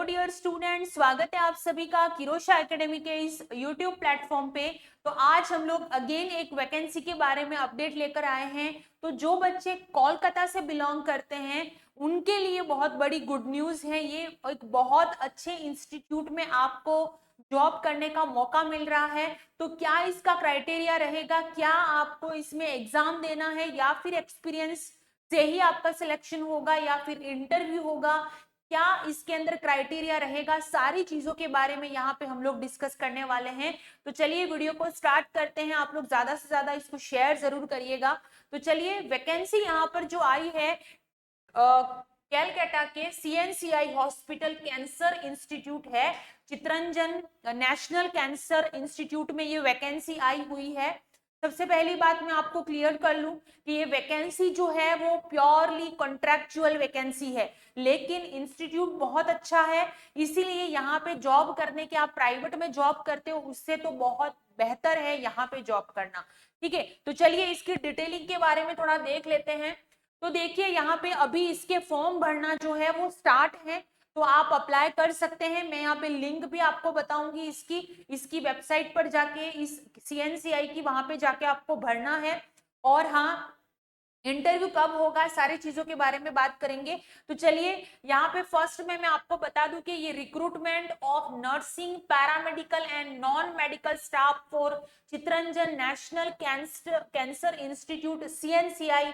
Hello dear student, स्वागत है आप सभी का किरोशा एकेडमी के इस यूट्यूब प्लेटफॉर्म पे। तो आज हम लोग अगेन एक वैकेंसी के बारे में अपडेट लेकर आए हैं। तो जो बच्चे कोलकाता से बिलोंग करते हैं उनके लिए बहुत बड़ी गुड न्यूज है। ये एक बहुत अच्छे इंस्टीट्यूट में आपको जॉब करने का मौका मिल रहा है। तो क्या इसका क्राइटेरिया रहेगा, क्या आपको इसमें एग्जाम देना है या फिर एक्सपीरियंस से ही आपका सिलेक्शन होगा या फिर इंटरव्यू होगा, क्या इसके अंदर क्राइटेरिया रहेगा, सारी चीजों के बारे में यहाँ पे हम लोग डिस्कस करने वाले हैं। तो चलिए वीडियो को स्टार्ट करते हैं। आप लोग ज्यादा से ज्यादा इसको शेयर जरूर करिएगा। तो चलिए, वैकेंसी यहाँ पर जो आई है कैलकाटा के सीएनसीआई हॉस्पिटल कैंसर इंस्टीट्यूट है, चितरंजन नेशनल कैंसर इंस्टीट्यूट में ये वैकेंसी आई हुई है। सबसे पहली बात मैं आपको क्लियर कर लूं कि ये वैकेंसी जो है वो प्योरली कॉन्ट्रैक्चुअल वैकेंसी है, लेकिन इंस्टीट्यूट बहुत अच्छा है, इसीलिए यहाँ पे जॉब करने के, आप प्राइवेट में जॉब करते हो उससे तो बहुत बेहतर है यहाँ पे जॉब करना। ठीक है, तो चलिए इसकी डिटेलिंग के बारे में थोड़ा देख लेते हैं। तो देखिए यहाँ पे अभी इसके फॉर्म भरना जो है वो स्टार्ट है, तो आप अप्लाई कर सकते हैं। मैं यहाँ पे लिंक भी आपको बताऊंगी इसकी वेबसाइट पर जाके, इस सीएनसीआई की, वहां पे जाके आपको भरना है। और हाँ, इंटरव्यू कब होगा, सारी चीजों के बारे में बात करेंगे। तो चलिए यहाँ पे फर्स्ट में मैं आपको बता दूं कि ये recruitment of nursing, paramedical and non medical staff for Chittaranjan national cancer institute CNCI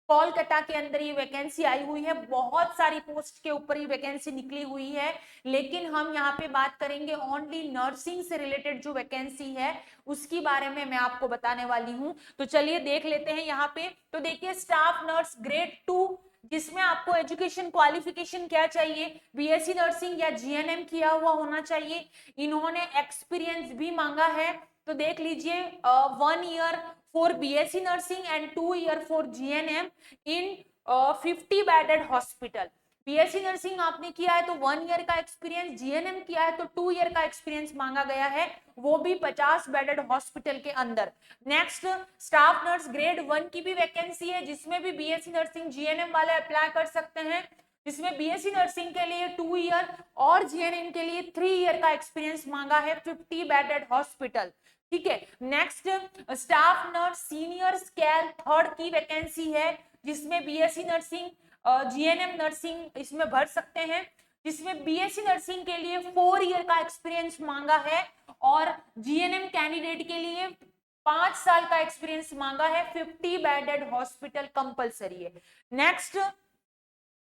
Kolkata के अंदर ये वैकेंसी आई हुई है। बहुत सारी पोस्ट के ऊपर ये वैकेंसी निकली हुई है, लेकिन हम यहाँ पे बात करेंगे ओनली नर्सिंग से रिलेटेड जो वैकेंसी है उसकी बारे में मैं आपको बताने वाली हूँ। तो चलिए देख लेते हैं यहाँ पे। तो देखिए, स्टाफ नर्स ग्रेड 2, जिसमें आपको एजुकेशन क्वालिफिकेशन क्या चाहिए, बीएससी नर्सिंग या जीएनएम किया हुआ होना चाहिए। इन्होंने एक्सपीरियंस भी मांगा है, तो देख लीजिए 1 year for BSc nursing and 2 year for GNM in 50 bedded hospital. BSc nursing आपने किया है तो 1 ईयर का एक्सपीरियंस, जीएनएम किया है तो 2 ईयर का एक्सपीरियंस मांगा गया है, वो भी 50 बेडेड हॉस्पिटल के अंदर। नेक्स्ट, स्टाफ नर्स ग्रेड 1 की भी वैकेंसी है, जिसमें भी बीएससी नर्सिंग जीएनएम वाले अप्लाई कर सकते हैं। जिसमें बीएससी नर्सिंग के लिए 2 ईयर और जीएनएम के लिए 3 ईयर का एक्सपीरियंस मांगा है, 50 बेडेड हॉस्पिटल। ठीक है, next, staff nurse senior scale 3rd की वैकेंसी है, जिसमें बीएससी नर्सिंग, जीएनएम नर्सिंग इसमें भर सकते हैं। जिसमें बीएससी नर्सिंग के लिए 4 ईयर का एक्सपीरियंस मांगा है और जीएनएम कैंडिडेट के लिए 5 साल का एक्सपीरियंस मांगा है। 50 बेडेड हॉस्पिटल कंपलसरी है। Next,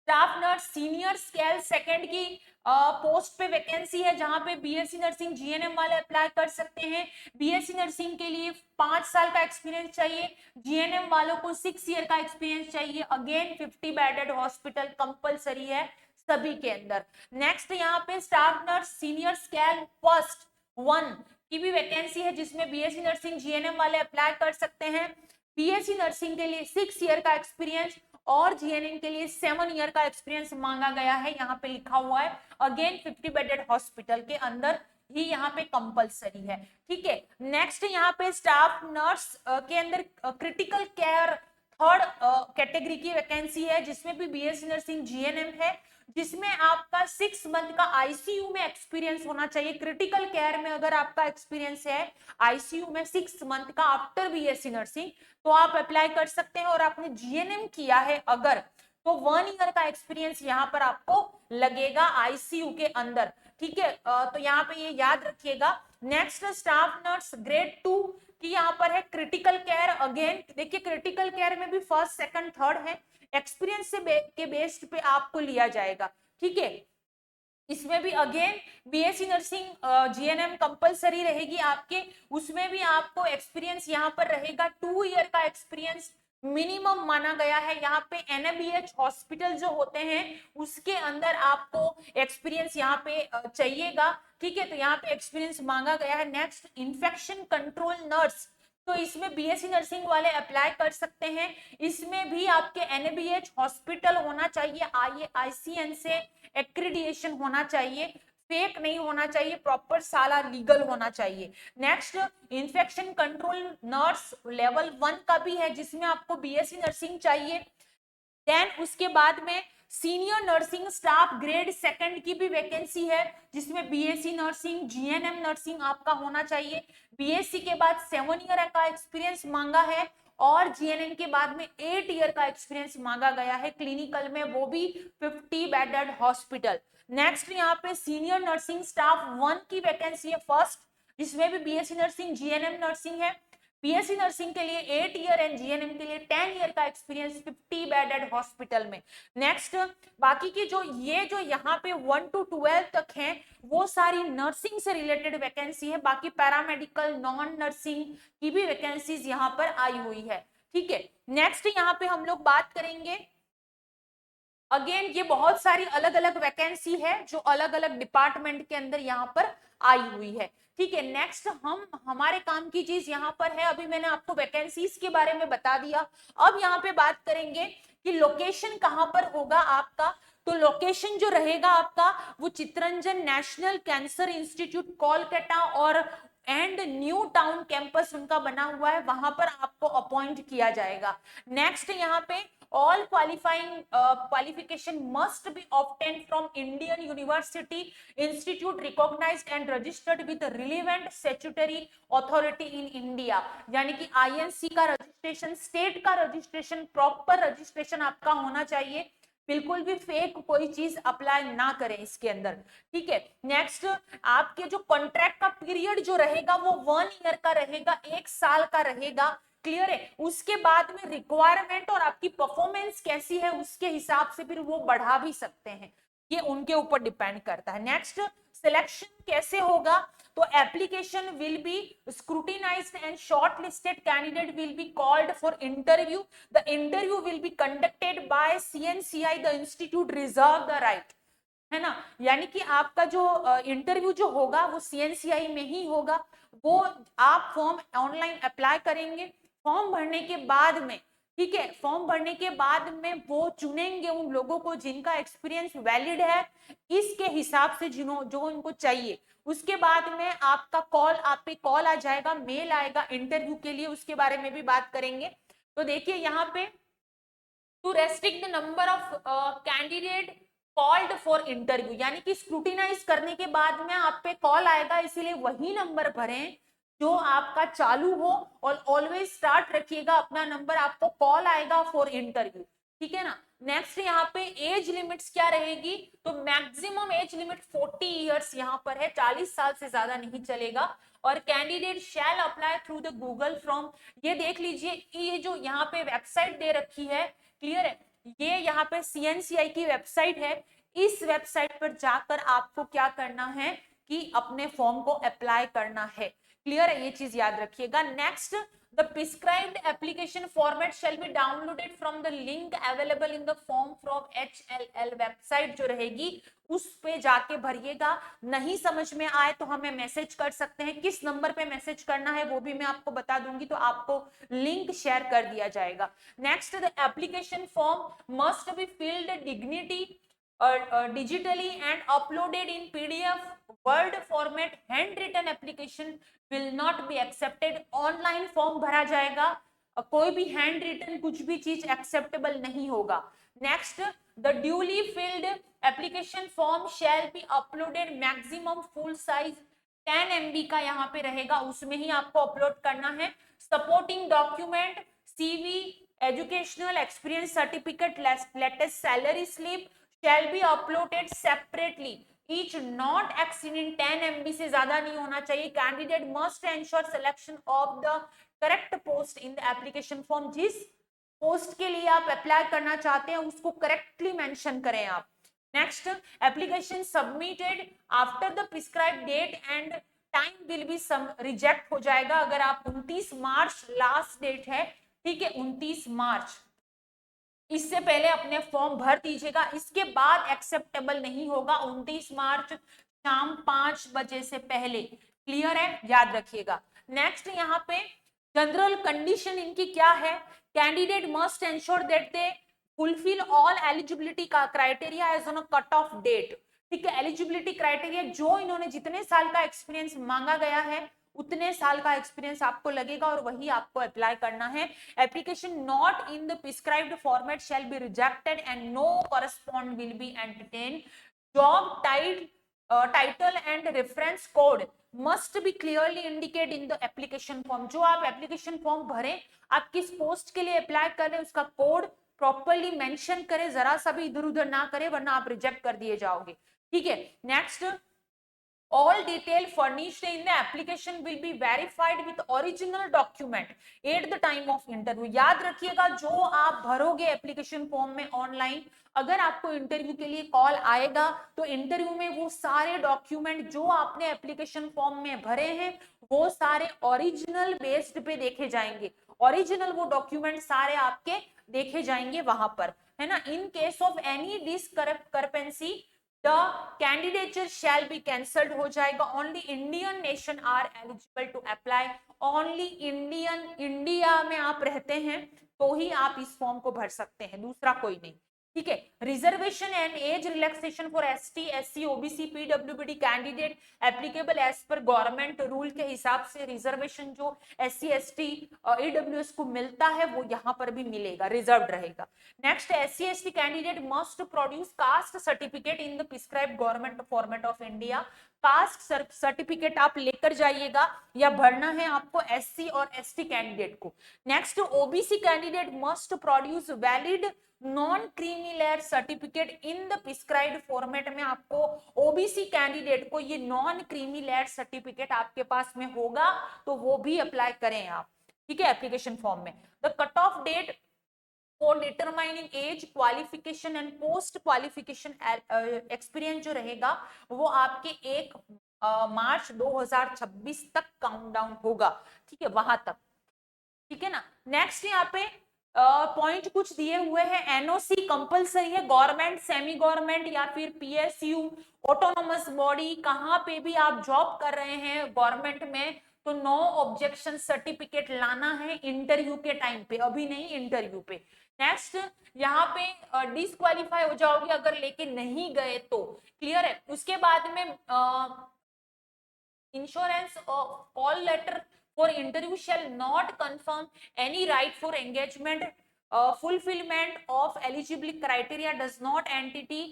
staff nurse senior scale 2nd की पोस्ट पे वैकेंसी है, जहां पे बीएससी नर्सिंग जीएनएम वाले अप्लाई कर सकते हैं। बीएससी नर्सिंग के लिए 5 साल का एक्सपीरियंस चाहिए, जीएनएम वालों को 6 ईयर का एक्सपीरियंस चाहिए। अगेन 50 बेडेड हॉस्पिटल कंपलसरी है सभी के अंदर। नेक्स्ट, यहाँ पे staff nurse senior scale first 1 की भी वैकेंसी है, जिसमें बीएससी नर्सिंग जीएनएम वाले अप्लाई कर सकते हैं। बीएससी नर्सिंग के लिए 6 ईयर का एक्सपीरियंस और जीएनएम के लिए 7 ईयर का एक्सपीरियंस मांगा गया है, यहाँ पे लिखा हुआ है। अगेन 50 बेडेड हॉस्पिटल के अंदर ही यहाँ पे कंपलसरी है। ठीक है, नेक्स्ट यहाँ पे स्टाफ नर्स के अंदर क्रिटिकल केयर 3rd कैटेगरी की वैकेंसी है, जिसमें भी बीएससी नर्सिंग जीएनएम है, जिसमें आपका 6 मंथ का आईसीयू में एक्सपीरियंस होना चाहिए। क्रिटिकल केयर में अगर आपका एक्सपीरियंस है आईसीयू में 6 मंथ का आफ्टर बीएससी नर्सिंग, तो आप अप्लाई कर सकते हैं। और आपने जीएनएम किया है अगर, तो 1 ईयर का एक्सपीरियंस यहाँ पर आपको लगेगा आईसीयू के अंदर। ठीक है, तो यहाँ पे ये याद रखिएगा। नेक्स्ट, स्टाफ नर्स ग्रेड 2 की यहाँ पर है क्रिटिकल केयर। अगेन देखिए, क्रिटिकल केयर में भी 1st, 2nd, 3rd है, एक्सपीरियंस के बेस्ड पे आपको लिया जाएगा। ठीक है, इसमें भी again BSc nursing GNM compulsory रहेगी आपके, उसमें भी आपको एक्सपीरियंस यहाँ पर रहेगा। 2 ईयर का एक्सपीरियंस मिनिमम माना गया है। यहाँ पे एनएबीएच हॉस्पिटल जो होते हैं उसके अंदर आपको एक्सपीरियंस यहाँ पे चाहिएगा। ठीक है, तो यहाँ पे एक्सपीरियंस मांगा गया है। नेक्स्ट, इन्फेक्शन कंट्रोल नर्स, तो इसमें बीएससी नर्सिंग वाले अप्लाई कर सकते हैं। इसमें भी आपके एनएबीएच हॉस्पिटल होना चाहिए, आईसीएन से एक्रीडिएशन होना चाहिए, फेक नहीं होना चाहिए, प्रॉपर साला लीगल होना चाहिए। Next, infection control nurse level 1 का भी है, जिसमें आपको बीएससी नर्सिंग चाहिए। देन उसके बाद में senior nursing staff grade second की भी वैकेंसी है, जिसमें बीएससी नर्सिंग, जीएनएम नर्सिंग आपका होना चाहिए। बीएससी के बाद 7 ईयर का एक्सपीरियंस मांगा है और जीएनएम के बाद में 8 ईयर का एक्सपीरियंस मांगा गया है क्लिनिकल में, वो भी 50 बेडेड हॉस्पिटल। नेक्स्ट यहाँ पे सीनियर नर्सिंग स्टाफ 1 की वैकेंसी है फर्स्ट, जिसमें भी बीएससी नर्सिंग, जीएनएम नर्सिंग है। बीएससी नर्सिंग के लिए 8 ईयर एंड जीएनएम के लिए 10 ईयर का एक्सपीरियंस 50 बेडेड हॉस्पिटल में। नेक्स्ट बाकी की जो यहाँ पे 1 to 12 तक है वो सारी नर्सिंग से रिलेटेड वैकेंसी है, बाकी पैरामेडिकल, नॉन नर्सिंग की भी वैकेंसीज यहाँ पर आई हुई है। ठीक है, नेक्स्ट यहाँ पे हम लोग बात करेंगे, अगेन ये बहुत सारी अलग अलग वैकेंसी है जो अलग अलग डिपार्टमेंट के अंदर यहाँ पर आई हुई है। ठीक है, नेक्स्ट हमारे काम की चीज यहाँ पर है, अभी मैंने आपको वैकेंसीज के बारे में बता दिया। अब यहाँ पे बात करेंगे कि लोकेशन कहाँ पर होगा आपका। तो लोकेशन जो रहेगा आपका वो Chittaranjan national cancer institute Kolkata और एंड न्यू टाउन कैंपस उनका बना हुआ है, वहां पर आपको अपॉइंट किया जाएगा। नेक्स्ट यहाँ पे all qualifying qualification must be obtained from Indian University Institute recognized and registered with the relevant statutory authority in India। यानी कि INC का रजिस्ट्रेशन, स्टेट का रजिस्ट्रेशन, प्रॉपर रजिस्ट्रेशन आपका होना चाहिए, बिल्कुल भी फेक कोई चीज अप्लाई ना करें इसके अंदर। ठीक है, नेक्स्ट आपके जो कॉन्ट्रैक्ट का पीरियड जो रहेगा वो 1 ईयर का रहेगा, 1 साल का रहेगा। क्लियर है, उसके बाद में रिक्वायरमेंट और आपकी परफॉर्मेंस कैसी है उसके हिसाब से फिर वो बढ़ा भी सकते हैं, ये उनके ऊपर डिपेंड करता है। नेक्स्ट सिलेक्शन कैसे होगा, तो application will be scrutinised and shortlisted candidate will be called for interview. The interview will be conducted by CNCI, the institute reserve the right, है ना। यानी कि आपका जो इंटरव्यू जो होगा वो सीएनसीआई में ही होगा। वो आप फॉर्म ऑनलाइन अप्लाई करेंगे, फॉर्म भरने के बाद में, ठीक है, फॉर्म भरने के बाद में वो चुनेंगे उन लोगों को जिनका एक्सपीरियंस वैलिड है इसके हिसाब से, जो उनको चाहिए। उसके बाद में आपका कॉल, आप पे कॉल आ जाएगा, मेल आएगा इंटरव्यू के लिए, उसके बारे में भी बात करेंगे। तो देखिए यहाँ पे to restrict the number of candidate called for interview, यानी कि स्क्रूटिनाइज करने के बाद में आप पे कॉल आएगा, इसीलिए वही नंबर भरें जो आपका चालू हो और ऑलवेज स्टार्ट रखिएगा अपना नंबर, आपको कॉल आएगा फॉर इंटरव्यू। ठीक है ना। नेक्स्ट यहाँ पे एज लिमिट्स क्या रहेगी, तो मैक्सिमम एज लिमिट 40 इयर्स यहाँ पर है, 40 साल से ज्यादा नहीं चलेगा। और candidate shall apply through the Google form. ये देख लीजिए ये जो यहाँ पे वेबसाइट दे रखी है, क्लियर है, ये यहाँ पे सीएनसीआई की वेबसाइट है, इस वेबसाइट पर जाकर आपको क्या करना है कि अपने फॉर्म को अप्लाई करना है। क्लियर है, ये चीज याद रखिएगा। Next, the prescribed application format shall be downloaded from the link available in the form from HLL website जो रहेगी उस पे जाके भरिएगा। नहीं समझ में आए तो हमें मैसेज कर सकते हैं, किस नंबर पे मैसेज करना है वो भी मैं आपको बता दूंगी, तो आपको लिंक शेयर कर दिया जाएगा। Next, the application form must be filled dignity digitally and uploaded in PDF Word format. Handwritten application will not be accepted। Online form भरा जाएगा, कोई भी हैंड रिटन कुछ भी चीज एक्सेप्टेबल नहीं होगा। Next, the duly field application form shall be uploaded maximum full size 10 MB का यहाँ पे रहेगा, उसमें ही आपको अपलोड करना है। Supporting document CV, educational experience certificate, latest salary slip shall be uploaded separately, each not exceeding 10 MB से ज्यादा नहीं होना चाहिए। Candidate must ensure selection of the correct post in the application form। जिस पोस्ट के लिए आप अप्लाई करना चाहते हैं उसको करेक्टली मेंशन करें आप। Next, application submitted after the prescribed date and time will be reject हो जाएगा अगर आप 29 मार्च लास्ट डेट है, ठीक है, 29 मार्च, इससे पहले अपने फॉर्म भर दीजिएगा, इसके बाद एक्सेप्टेबल नहीं होगा 29 मार्च शाम 5 बजे से पहले। क्लियर है, याद रखिएगा। नेक्स्ट यहाँ पे जनरल कंडीशन इनकी क्या है, candidate must ensure that they fulfil all eligibility का criteria as on a cut off date. ठीक है, एलिजिबिलिटी क्राइटेरिया जो इन्होंने जितने साल का एक्सपीरियंस मांगा गया है उतने साल का एक्सपीरियंस आपको लगेगा और वही आपको अप्लाई करना है। Application not in the prescribed format shall be rejected and no correspond will be entertain. Job title and reference code must be clearly indicate in the application form. जो आप एप्लीकेशन फॉर्म भरें, आप किस post के लिए apply कर रहे हैं उसका कोड प्रॉपरली मेंशन करें, जरा सा भी इधर उधर ना करें वरना आप रिजेक्ट कर दिए जाओगे। ठीक है, next, all detail furnished in the application will be verified with original document at the time of interview। याद रखिएगा, जो आप भरोगे एप्लीकेशन फॉर्म में ऑनलाइन, अगर आपको इंटरव्यू के लिए कॉल आएगा तो इंटरव्यू में वो सारे डॉक्यूमेंट जो आपने एप्लीकेशन फॉर्म में भरे हैं वो सारे ओरिजिनल बेस्ड पे देखे जाएंगे। ओरिजिनल वो डॉक्यूमेंट सारे आपके देखे जाएंगे वहां पर, है ना। In case of any discrepancy the candidature shall be cancelled हो जाएगा। Only Indian nation are eligible to apply. Only Indian, India में आप रहते हैं तो ही आप इस फॉर्म को भर सकते हैं, दूसरा कोई नहीं। ठीक है, reservation and age relaxation for ST, SC, OBC, PWBD candidate applicable as per government rule के हिसाब से रिजर्वेशन जो एससी, एसटी, ईडब्ल्यूएस को मिलता है वो यहाँ पर भी मिलेगा, रिजर्व रहेगा। Next, SC, ST candidate must produce caste certificate in the prescribed government format of India. Caste certificate आप लेकर जाइएगा या भरना है आपको एससी और एसटी कैंडिडेट को। Next, OBC candidate must produce valid non creamy layer certificate in the prescribed format में आपको ओबीसी कैंडिडेट को ये नॉन क्रीमी लेयर सर्टिफिकेट आपके पास में होगा तो वो भी अप्लाई करें आप। ठीक है, एप्लीकेशन फॉर्म में। The cut off date for determining age, qualification and post qualification experience जो रहेगा वो आपके 1 मार्च 2026 तक काउंटडाउन होगा। ठीक है, वहां तक। ठीक है ना। नेक्स्ट यहाँ पे पॉइंट कुछ दिए हुए हैं। एनओसी कंपलसरी है, गवर्नमेंट, सेमी गवर्नमेंट या फिर पीएसयू, ऑटोनोमस बॉडी, कहां पे भी आप जॉब कर रहे हैं गवर्नमेंट में तो नो ऑब्जेक्शन सर्टिफिकेट लाना है इंटरव्यू के टाइम पे, अभी नहीं, इंटरव्यू पे। नेक्स्ट, यहाँ पे डिस्क्वालीफाई हो जाओगे अगर लेके नहीं गए तो, क्लियर है। उसके बाद में insurance call letter for interview shall not confirm any right for engagement, fulfillment of eligibility criteria does not entity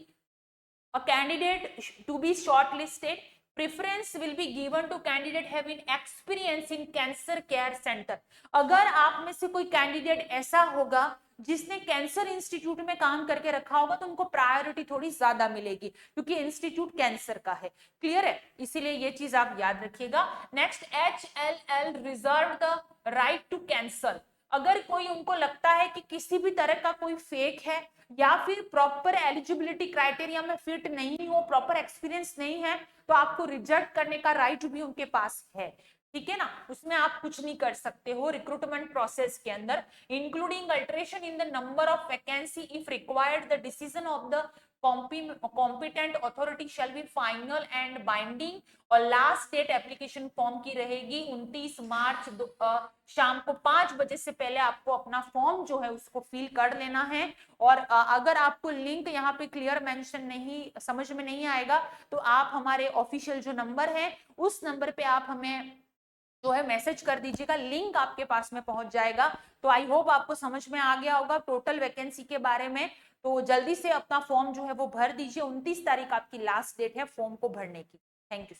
a candidate to be shortlisted. Preference will be given to candidate having experience in cancer care center। अगर आप में से कोई candidate ऐसा होगा जिसने cancer institute में काम करके रखा होगा तो उनको प्रायोरिटी थोड़ी ज्यादा मिलेगी क्योंकि इंस्टीट्यूट कैंसर का है। क्लियर है, इसीलिए ये चीज आप याद रखिएगा। Next, HLL reserve the right to cancel. अगर कोई उनको लगता है कि किसी भी तरह का कोई फेक है या फिर प्रॉपर एलिजिबिलिटी क्राइटेरिया में फिट नहीं हो, प्रॉपर एक्सपीरियंस नहीं है, तो आपको रिजेक्ट करने का राइट भी उनके पास है। ठीक है ना, उसमें आप कुछ नहीं कर सकते हो रिक्रूटमेंट प्रोसेस के अंदर। Including alteration in the number of vacancy if required, the decision of the competent authority shall be final and binding. और लास्ट डेट एप्लीकेशन फॉर्म की रहेगी 29 मार्च शाम को 5 बजे से पहले आपको अपना फॉर्म जो है उसको फिल कर लेना है। और अगर आपको लिंक यहाँ पे क्लियर मेंशन नहीं, समझ में नहीं आएगा तो आप हमारे ऑफिशियल जो नंबर है उस नंबर पे आप हमें जो है मैसेज कर दीजिएगा, लिंक आपके पास में पहुंच जाएगा। तो आई होप आपको समझ में आ गया होगा टोटल वैकेंसी के बारे में। तो जल्दी से अपना फॉर्म जो है वो भर दीजिए, 29 तारीख आपकी लास्ट डेट है फॉर्म को भरने की। Thank you.